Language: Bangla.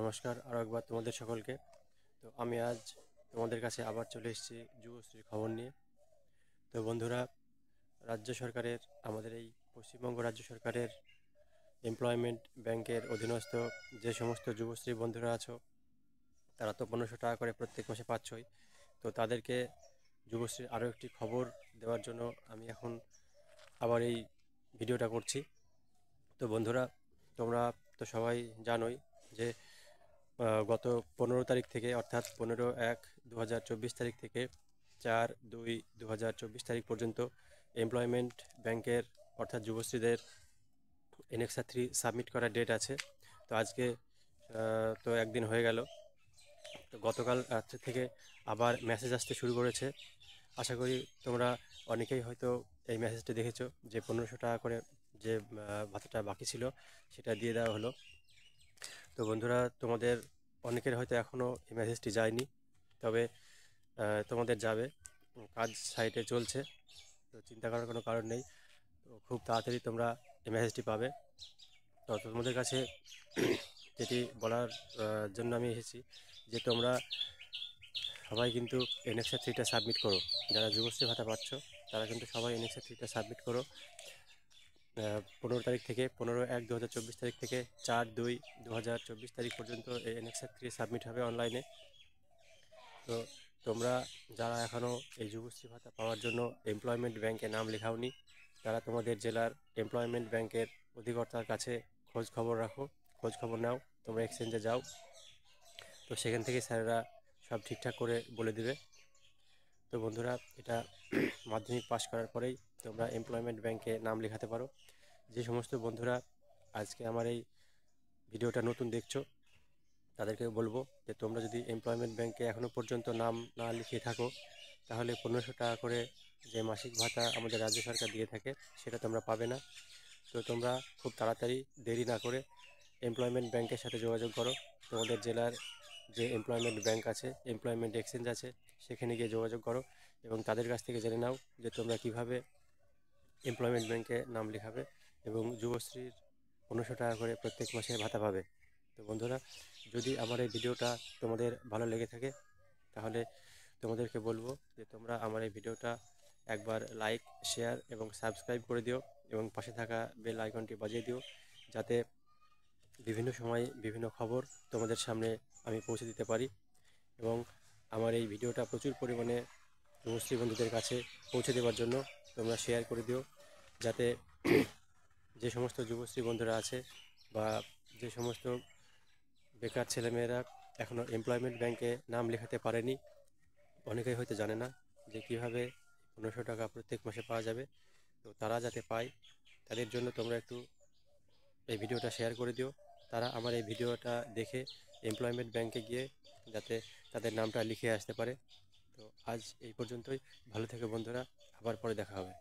নমস্কার আরও একবার তোমাদের সকলকে। তো আমি আজ তোমাদের কাছে আবার চলে এসেছি যুবশ্রীর খবর নিয়ে। তো বন্ধুরা, রাজ্য সরকারের আমাদের এই পশ্চিমবঙ্গ রাজ্য সরকারের এমপ্লয়মেন্ট ব্যাংকের অধীনস্থ যে সমস্ত যুবশ্রী বন্ধুরা আছো, তারা তো 1500 টাকা করে প্রত্যেক মাসে পাচ্ছই। তো তাদেরকে যুবশ্রীর আরও একটি খবর দেওয়ার জন্য আমি এখন আবার এই ভিডিওটা করছি। তো বন্ধুরা, তোমরা তো সবাই জানোই যে গত 15 তারিখ থেকে, অর্থাৎ 15/1/2024 তারিখ থেকে 4/2/2024 তারিখ পর্যন্ত এমপ্লয়মেন্ট ব্যাংকের অর্থাৎ যুবশ্রীদের NXR3 সাবমিট করার ডেট আছে। তো আজকে তো একদিন হয়ে গেল। তো গতকাল রাত্রে থেকে আবার মেসেজ আসতে শুরু করেছে। আশা করি তোমরা অনেকেই হয়তো এই মেসেজটা দেখেছো যে 1500 টাকা করে যে ভাতাটা বাকি ছিল সেটা দিয়ে দেওয়া হলো। তো বন্ধুরা, তোমাদের অনেকের হয়তো এখনও এই মেসেজটি যায়নি, তবে তোমাদের যাবে। কাজ সাইটে চলছে, তো চিন্তা করার কোনো কারণ নেই। তো খুব তাড়াতাড়ি তোমরা এই মেসেজটি পাবে। তো তোমাদের কাছে যেটি বলার জন্য আমি এসেছি যে তোমরা সবাই কিন্তু NXR3টা সাবমিট করো। যারা যুবশ্রী ভাতা পাচ্ছ তারা কিন্তু সবাই NXR3টা সাবমিট করো। 15 তারিখ থেকে 15/1/2024 তারিখ থেকে 4/2/2024 তারিখ পর্যন্ত এই NXR3 সাবমিট হবে অনলাইনে। তো তোমরা যারা এখনও এই যুবশ্রী ভাতা পাওয়ার জন্য এমপ্লয়মেন্ট ব্যাংকে নাম লেখাওনি, তারা তোমাদের জেলার এমপ্লয়মেন্ট ব্যাংকের অধিকর্তার কাছে খোঁজ খবর রাখো, খোঁজ খবর নাও। তোমরা এক্সচেঞ্জে যাও, তো সেখান থেকে স্যারেরা সব ঠিকঠাক করে বলে দেবে। তো বন্ধুরা, এটা মাধ্যমিক পাশ করার পরেই তোমরা এমপ্লয়মেন্ট ব্যাংকে নাম লেখাতে পারো। যে সমস্ত বন্ধুরা আজকে আমার এই ভিডিওটা নতুন দেখছো, তাদেরকে বলবো যে তোমরা যদি এমপ্লয়মেন্ট ব্যাংকে এখনও পর্যন্ত নাম না লিখিয়ে থাকো, তাহলে 1500 টাকা করে যে মাসিক ভাতা আমাদের রাজ্য সরকার দিয়ে থাকে সেটা তোমরা পাবে না। তো তোমরা খুব তাড়াতাড়ি দেরি না করে এমপ্লয়মেন্ট ব্যাংকের সাথে যোগাযোগ করো। তোমাদের জেলার যে এমপ্লয়মেন্ট ব্যাংক আছে, এমপ্লয়মেন্ট এক্সচেঞ্জ আছে, সেখানে গিয়ে যোগাযোগ করো এবং তাদের কাছ থেকে জেনে নাও যে তোমরা কিভাবে এমপ্লয়মেন্ট ব্যাংকে নাম লেখাবে এবং যুবশ্রীর 1500 টাকা করে প্রত্যেক মাসে ভাতা পাবে। তো বন্ধুরা, যদি আমার এই ভিডিওটা তোমাদের ভালো লেগে থাকে, তাহলে তোমাদেরকে বলবো যে তোমরা আমার এই ভিডিওটা একবার লাইক, শেয়ার এবং সাবস্ক্রাইব করে দিও এবং পাশে থাকা বেল আইকনটি বাজিয়ে দিও, যাতে বিভিন্ন সময় বিভিন্ন খবর তোমাদের সামনে আমি পৌঁছে দিতে পারি। এবং আমার এই ভিডিওটা প্রচুর পরিমাণে যুবশ্রী বন্ধুদের কাছে পৌঁছে দেওয়ার জন্য তোমরা শেয়ার করে দিও, যাতে যে সমস্ত যুবশ্রী বন্ধুরা আছে বা যে সমস্ত বেকার ছেলেমেয়েরা এখনও এমপ্লয়মেন্ট ব্যাংকে নাম লেখাতে পারেনি, অনেকেই হয়তো জানে না যে কীভাবে 1500 টাকা প্রত্যেক মাসে পাওয়া যাবে। তো তারা যাতে পায়, তাদের জন্য তোমরা একটু এই ভিডিওটা শেয়ার করে দিও। তারা আমার এই ভিডিওটা দেখে এমপ্লয়মেন্ট ব্যাংকে গিয়ে যাতে তাদের নামটা লিখে আসতে পারে। তো আজ এই পর্যন্তই। ভালো থেকো বন্ধুরা, আবার পরে দেখা হবে।